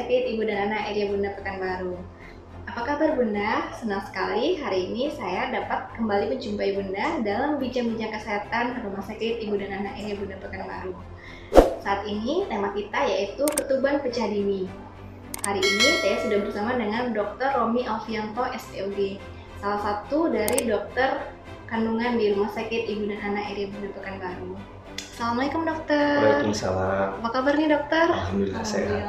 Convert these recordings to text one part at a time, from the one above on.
Sakit Ibu dan Anak RI Bunda Pekanbaru. Apa kabar Bunda? Senang sekali hari ini saya dapat kembali menjumpai Bunda dalam bincang-bincang kesehatan Rumah Sakit Ibu dan Anak RI Bunda Pekanbaru. Saat ini tema kita yaitu ketuban pecah dini. Hari ini saya sudah bersama dengan Dr. Romi Alfianto SPOG, salah satu dari dokter kandungan di Rumah Sakit Ibu dan Anak RI Bunda Pekanbaru. Assalamualaikum dokter. Waalaikumsalam. Apa kabar nih dokter? Alhamdulillah sehat.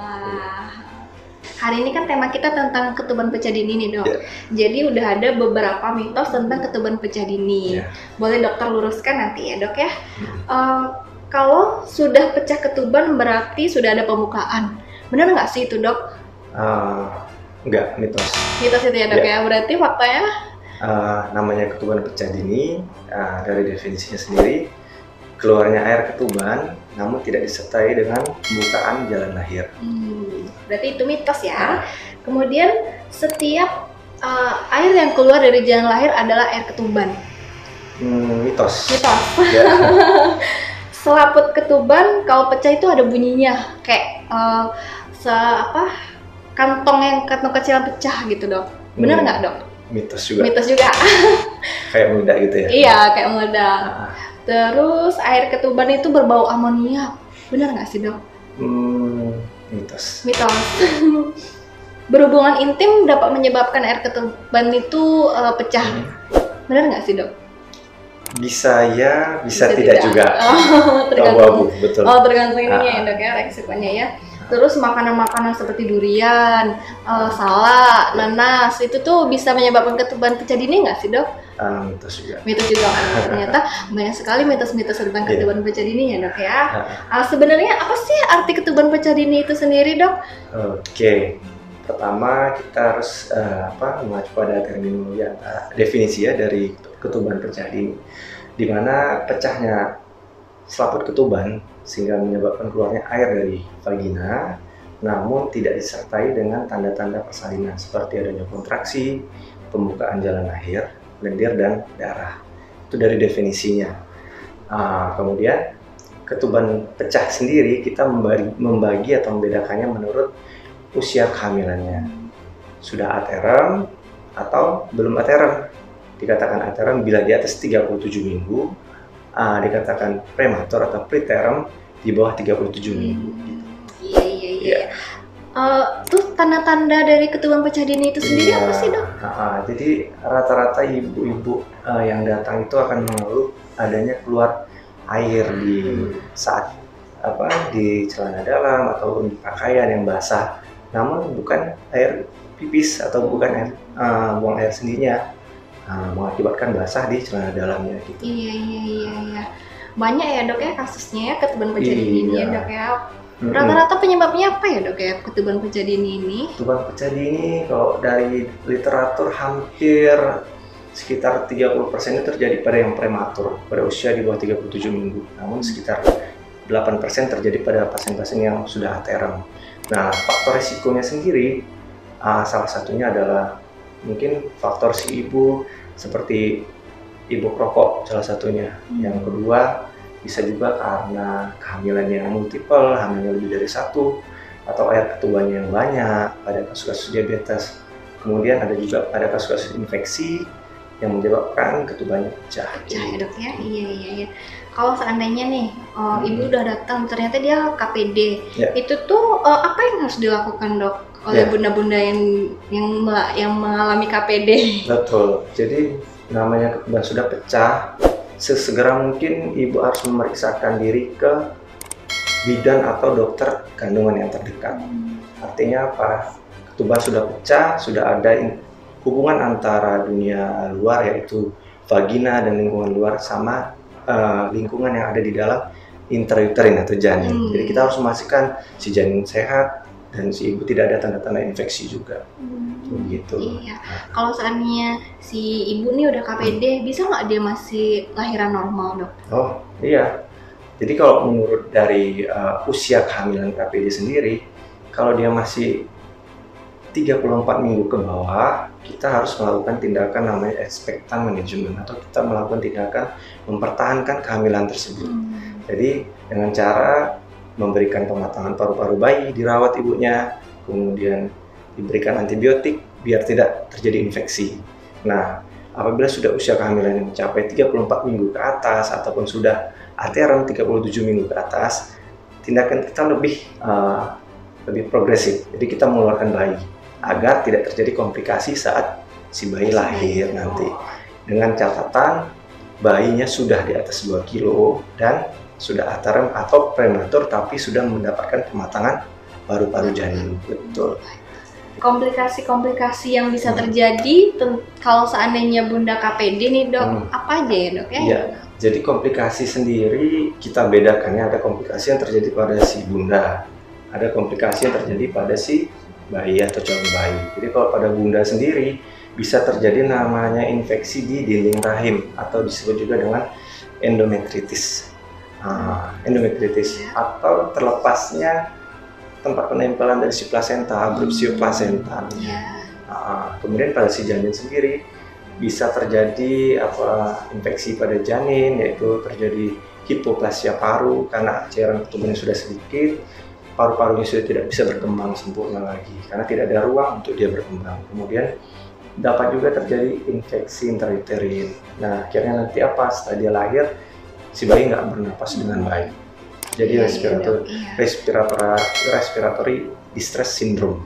Hari ini kan tema kita tentang ketuban pecah dini nih dok. Yeah. Jadi udah ada beberapa mitos tentang ketuban pecah dini. Yeah. Boleh dokter luruskan nanti ya dok ya. Kalau sudah pecah ketuban berarti sudah ada pembukaan. Benar nggak sih itu dok? Enggak, mitos. Mitos itu ya dok ya. Berarti faktanya? Namanya ketuban pecah dini dari definisinya sendiri, keluarnya air ketuban namun tidak disertai dengan pembukaan jalan lahir. Berarti itu mitos ya. Kemudian setiap air yang keluar dari jalan lahir adalah air ketuban. Mitos. Mitos. Ya. Selaput ketuban kalau pecah itu ada bunyinya kayak kantong kecil pecah gitu dok. Benar nggak dok? Mitos juga. Mitos juga. Kayak meledak gitu ya? Iya, kayak meledak. Terus air ketuban itu berbau amonia. Benar nggak sih dok? Mitos. Mitos. Berhubungan intim dapat menyebabkan air ketuban itu pecah. Benar nggak sih dok? Bisa ya, bisa tidak juga. Tergantung. Betul. Oh, tergantung ininya ya dok ya, resikonya ya. Terus makanan-makanan seperti durian, salak, nanas itu tuh bisa menyebabkan ketuban pecah dini nggak sih dok? Mitos juga. Mitos juga. Ternyata banyak sekali mitos-mitos tentang ketuban pecah dini ya dok ya. Sebenarnya apa sih arti ketuban pecah dini itu sendiri dok? Oke. Pertama kita harus mengacu pada terminologi definisi ya dari ketuban pecah dini, di mana pecahnya selaput ketuban sehingga menyebabkan keluarnya air dari vagina, namun tidak disertai dengan tanda-tanda persalinan seperti adanya kontraksi, pembukaan jalan lahir, lendir dan darah. Itu dari definisinya. Kemudian ketuban pecah sendiri kita membagi atau membedakannya menurut usia kehamilannya. Sudah aterem atau belum aterem. Dikatakan aterem bila di atas 37 minggu, dikatakan prematur atau preterm di bawah 37 minggu. Iya. Tuh tanda-tanda dari ketuban pecah dini itu sendiri apa sih dok? Jadi rata-rata ibu-ibu yang datang itu akan mengeluh adanya keluar air di saat di celana dalam atau di pakaian yang basah, namun bukan air pipis atau bukan air buang air sendirinya, mengakibatkan basah di celana dalamnya gitu. Iya. Banyak ya dok ya kasusnya ya ketuban pecah dini ini ya dok ya. Rata-rata penyebabnya apa ya dok ya ketuban pecah dini ini? Ketuban pecah dini kalau dari literatur hampir sekitar 30% itu terjadi pada yang prematur pada usia di bawah 37 minggu. Namun sekitar 8% terjadi pada pasien-pasien yang sudah aterem. Nah, faktor risikonya sendiri salah satunya adalah mungkin faktor si ibu seperti ibu perokok salah satunya. Yang kedua bisa juga karena kehamilan yang multiple, hamilnya lebih dari satu, atau air ketubannya yang banyak pada kasus-kasus diabetes. Kemudian ada juga pada kasus-kasus infeksi yang menyebabkan ketubannya pecah. Pecah ya dok ya? Iya. Kalau seandainya nih ibu udah datang ternyata dia KPD, itu tuh apa yang harus dilakukan dok oleh bunda-bunda yang mengalami KPD? Betul. Jadi namanya ketuban sudah pecah, sesegera mungkin ibu harus memeriksakan diri ke bidan atau dokter kandungan yang terdekat. Artinya apa? Ketuban sudah pecah, sudah ada hubungan antara dunia luar yaitu vagina dan lingkungan luar sama lingkungan yang ada di dalam intrauterin atau janin. Jadi kita harus memastikan si janin sehat dan si ibu tidak ada tanda-tanda infeksi juga. Begitu. Iya. Kalau seandainya si ibu nih udah KPD, bisa nggak dia masih lahiran normal dok? Oh iya. Jadi kalau menurut dari usia kehamilan KPD sendiri, kalau dia masih 34 minggu ke bawah, kita harus melakukan tindakan namanya expectant management atau kita melakukan tindakan mempertahankan kehamilan tersebut. Jadi dengan cara memberikan pematangan paru-paru bayi, dirawat ibunya, kemudian diberikan antibiotik biar tidak terjadi infeksi. Nah, apabila sudah usia kehamilan yang mencapai 34 minggu ke atas ataupun sudah ATRM 37 minggu ke atas, tindakan kita lebih progresif. Jadi kita mengeluarkan bayi agar tidak terjadi komplikasi saat si bayi lahir nanti. Dengan catatan bayinya sudah di atas 2 kilo dan sudah ATRM atau prematur tapi sudah mendapatkan pematangan paru-paru janin. Betul. Komplikasi-komplikasi yang bisa terjadi kalau seandainya Bunda KPD nih dok, apa aja ya dok ya? Iya, jadi komplikasi sendiri kita bedakan ya, ada komplikasi yang terjadi pada si Bunda, ada komplikasi yang terjadi pada si bayi atau calon bayi. Jadi kalau pada Bunda sendiri bisa terjadi namanya infeksi di dinding rahim atau disebut juga dengan endometritis. Endometritis atau terlepasnya tempat penempelan dari si plasenta, abrupsio plasenta. Kemudian pada si janin sendiri bisa terjadi infeksi pada janin, yaitu terjadi hipoplasia paru karena cairan ketubannya sudah sedikit, paru-parunya sudah tidak bisa berkembang sempurna lagi karena tidak ada ruang untuk dia berkembang. Kemudian dapat juga terjadi infeksi intrauterin. Nah, akhirnya nanti setelah dia lahir si bayi nggak bernapas dengan baik. Jadi respiratory distress syndrome.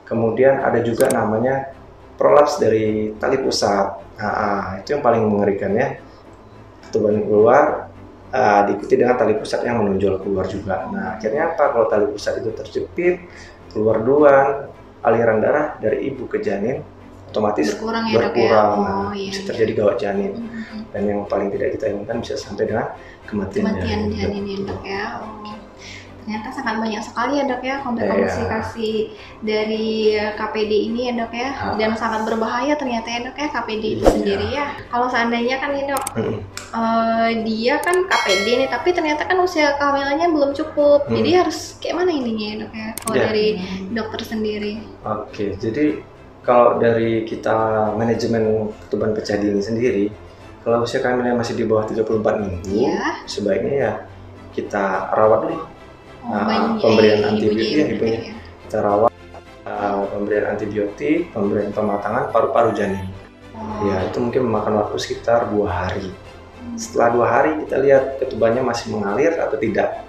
Kemudian ada juga namanya prolaps dari tali pusat. Itu yang paling mengerikan ya. Ketuban keluar diikuti dengan tali pusat yang menonjol keluar juga. Nah, akhirnya apa? Kalau tali pusat itu terjepit, keluar duluan, aliran darah dari ibu ke janin otomatis berkurang. Bisa terjadi gawat janin. Dan yang paling tidak kita inginkan bisa sampai dengan kematian janin ya dok ya. Ternyata sangat banyak sekali ya dok ya komplikasi dari KPD ini ya dok ya, dan sangat berbahaya ternyata ya dok ya KPD itu sendiri ya. Kalau seandainya kan nih dok, dia kan KPD nih tapi ternyata kan usia kehamilannya belum cukup, jadi harus kayak mana ininya ya dok ya kalau dari dokter sendiri? Oke, jadi kalau dari kita manajemen ketuban pecah dini sendiri, kalau usia kehamilan masih di bawah 34 minggu, sebaiknya ya kita rawat dulu. Pemberian antibiotik ibunya. Kita rawat, pemberian antibiotik, pemberian pematangan paru-paru janin. Ya, itu mungkin memakan waktu sekitar 2 hari. Setelah 2 hari kita lihat ketubannya masih mengalir atau tidak.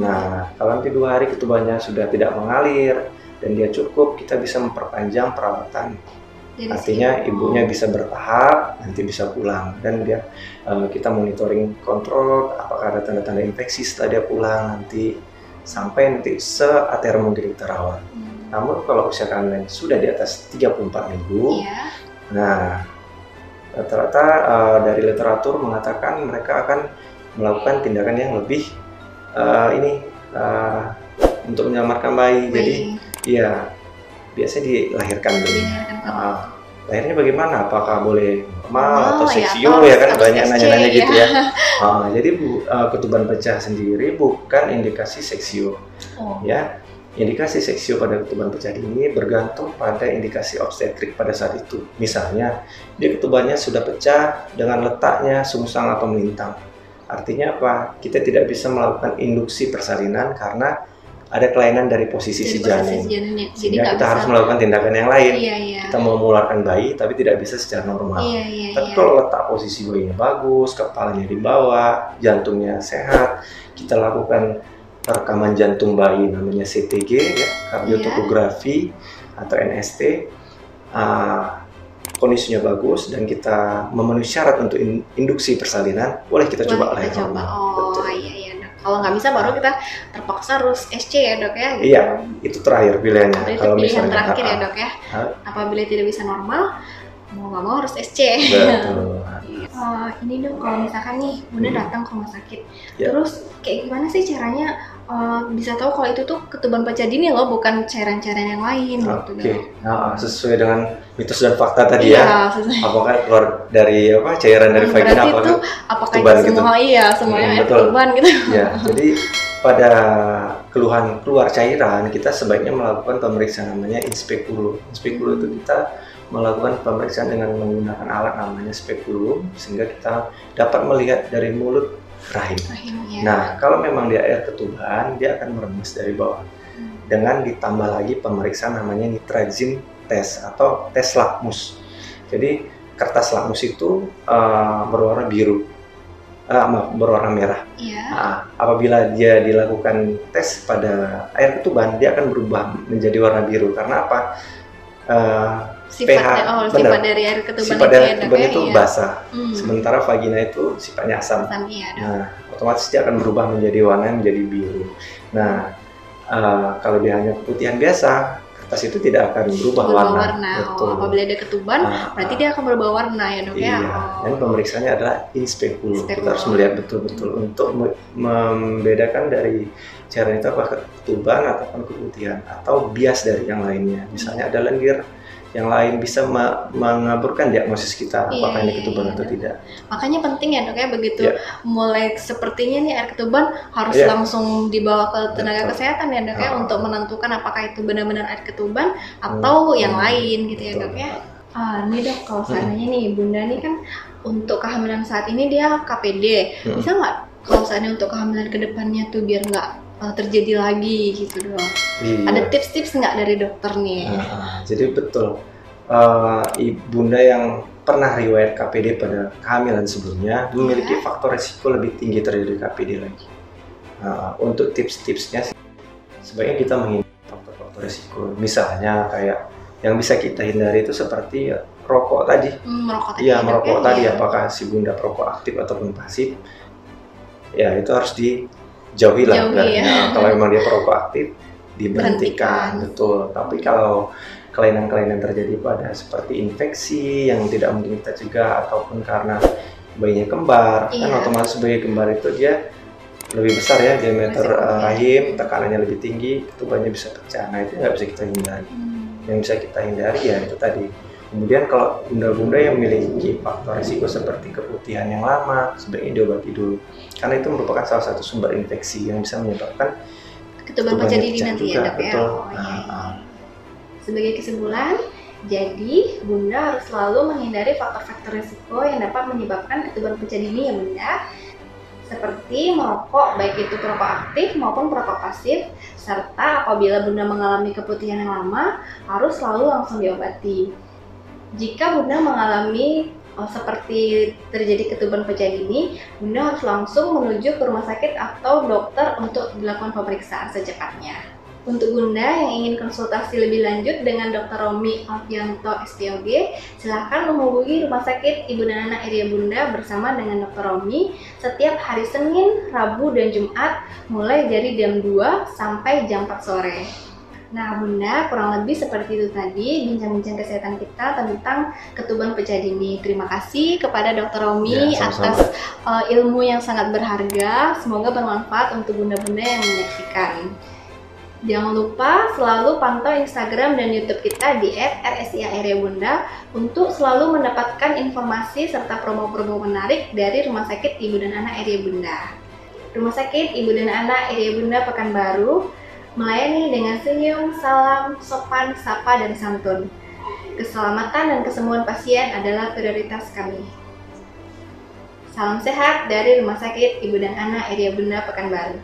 Nah, kalau nanti 2 hari ketubannya sudah tidak mengalir dan dia cukup, kita bisa memperpanjang perawatan. Artinya ibunya bisa bertahap, nanti bisa pulang, dan kita monitoring kontrol apakah ada tanda-tanda infeksi setelah dia pulang nanti, sampai nanti se-ATRM mungkin kita rawat. Namun kalau usia kehamilan sudah di atas 34 minggu, nah rata-rata dari literatur mengatakan mereka akan melakukan tindakan yang lebih untuk menyelamatkan bayi. Jadi iya, biasanya dilahirkan dulu. Lahirnya bagaimana? Apakah boleh normal atau seksio ya kan, banyak nanya-nanya gitu ya. Jadi ketuban pecah sendiri bukan indikasi seksio. Ya, indikasi seksio pada ketuban pecah ini bergantung pada indikasi obstetrik pada saat itu. Misalnya, dia ketubannya sudah pecah dengan letaknya sungsang atau melintang. Artinya apa? Kita tidak bisa melakukan induksi persalinan karena ada kelainan dari posisi si janin. Sehingga kita harus melakukan tindakan yang lain. Kita mau mengeluarkan bayi tapi tidak bisa secara normal. Tapi kalau letak posisi bayinya bagus, kepalanya di bawah, jantungnya sehat, kita lakukan rekaman jantung bayi namanya CTG ya, kardiotopografi atau NST. Kondisinya bagus dan kita memenuhi syarat untuk induksi persalinan, boleh kita coba lahir normal. Kalau nggak bisa baru kita terpaksa harus SC ya dok ya? Gitu. Iya, itu terakhir pilihannya. Kalau pilihan terakhir ya dok ya. Apabila tidak bisa normal, mau nggak mau harus SC. Betul. Ini dok, kalau misalkan nih Bunda datang ke rumah sakit, terus kayak gimana sih caranya bisa tahu kalau itu tuh ketuban pecah dini loh, bukan cairan-cairan yang lain gitu dok? Nah, sesuai dengan mitos dan fakta tadi ya. Apakah keluar dari cairan dari vagina apakah itu semua gitu? Semuanya ketuban gitu. Ya, jadi pada keluhan keluar cairan kita sebaiknya melakukan pemeriksaan namanya inspekulum. Inspekulum itu kita melakukan pemeriksaan dengan menggunakan alat namanya spekulum sehingga kita dapat melihat dari mulut rahim. Nah, kalau memang dia air ketuban, dia akan meremas dari bawah. dengan ditambah lagi pemeriksaan namanya nitrazin test atau tes lakmus. Jadi kertas lakmus itu berwarna biru, berwarna merah. Iya. Nah, apabila dia dilakukan tes pada air ketuban, dia akan berubah menjadi warna biru. Karena apa? Sifat benar. dari air ketuban Sifat itu, dari ya, ketuban Dok, itu ya? basah, Hmm. sementara vagina itu sifatnya asam. Iya, Dok. Nah, otomatis dia akan berubah menjadi warna menjadi biru. Nah, kalau dia hanya keputihan biasa, kertas itu tidak akan berubah warna. Betul. Apabila ada ketuban, berarti dia akan berubah warna, ya, Dok, ya? Iya. Dan pemeriksaannya adalah in speculo. Kita harus melihat betul-betul untuk membedakan dari cairan itu apakah ketuban ataupun keputihan atau bias dari yang lainnya. Misalnya ada lendir yang lain bisa mengaburkan diagnosis kita apakah ini ketuban atau tidak. Makanya penting ya, Dok, ya, begitu mulai sepertinya nih air ketuban harus langsung dibawa ke tenaga kesehatan, ya, Dok, ya, untuk menentukan apakah itu benar-benar air ketuban atau yang lain gitu, ya, Dok, ya. Nih, Dok, kalau seandainya nih Bunda nih kan untuk kehamilan saat ini dia KPD, bisa nggak kalau seandainya untuk kehamilan kedepannya tuh biar nggak terjadi lagi gitu, Dok? Ada tips-tips nggak dari dokter nih? Jadi betul, bunda yang pernah riwayat KPD pada kehamilan sebelumnya memiliki faktor resiko lebih tinggi terjadi KPD lagi. Untuk tips-tipsnya sebaiknya kita menghindari faktor-faktor resiko. Misalnya kayak yang bisa kita hindari itu seperti rokok tadi. Merokok tadi, apakah si bunda perokok aktif ataupun pasif, ya itu harus dijauhi lah. Kalau memang dia perokok aktif, diberhentikan. Betul. Tapi kalau kelainan-kelainan terjadi pada seperti infeksi yang tidak mungkin kita cegah ataupun karena bayinya kembar, kan otomatis bayi kembar itu dia lebih besar ya diameter rahim, tekanannya lebih tinggi, ketubannya bisa pecah. Nah, itu nggak bisa kita hindari. Yang bisa kita hindari ya itu tadi. Kemudian kalau bunda-bunda yang memiliki faktor risiko seperti keputihan yang lama, sebaiknya diobati dulu. Karena itu merupakan salah satu sumber infeksi yang bisa menyebabkan ketuban pecah dini nanti, ya, Dok, ya? Betul. Sebagai kesimpulan, jadi Bunda harus selalu menghindari faktor-faktor risiko yang dapat menyebabkan ketuban pecah dini, ya, Bunda. Seperti merokok, baik itu perokok aktif maupun perokok pasif, serta apabila Bunda mengalami keputihan yang lama, harus selalu langsung diobati. Jika Bunda mengalami seperti terjadi ketuban pecah dini, Bunda harus langsung menuju ke rumah sakit atau dokter untuk dilakukan pemeriksaan secepatnya. Untuk Bunda yang ingin konsultasi lebih lanjut dengan Dr. Romi Alfianto SPOG, silahkan menghubungi Rumah Sakit Ibu dan Anak Area Bunda bersama dengan Dr. Romi setiap hari Senin, Rabu, dan Jumat mulai dari jam 2 sampai jam 4 sore. Nah, Bunda, kurang lebih seperti itu tadi bincang-bincang kesehatan kita tentang ketuban pecah dini. Terima kasih kepada Dr. Romi atas ilmu yang sangat berharga. Semoga bermanfaat untuk bunda-bunda yang menyaksikan. Jangan lupa selalu pantau Instagram dan YouTube kita di @rsia_area_bunda untuk selalu mendapatkan informasi serta promo-promo menarik dari Rumah Sakit Ibu dan Anak Area Bunda. Rumah Sakit Ibu dan Anak Area Bunda Pekanbaru melayani dengan senyum, salam, sopan, sapa, dan santun. Keselamatan dan kesembuhan pasien adalah prioritas kami. Salam sehat dari Rumah Sakit Ibu dan Anak Area Bunda Pekanbaru.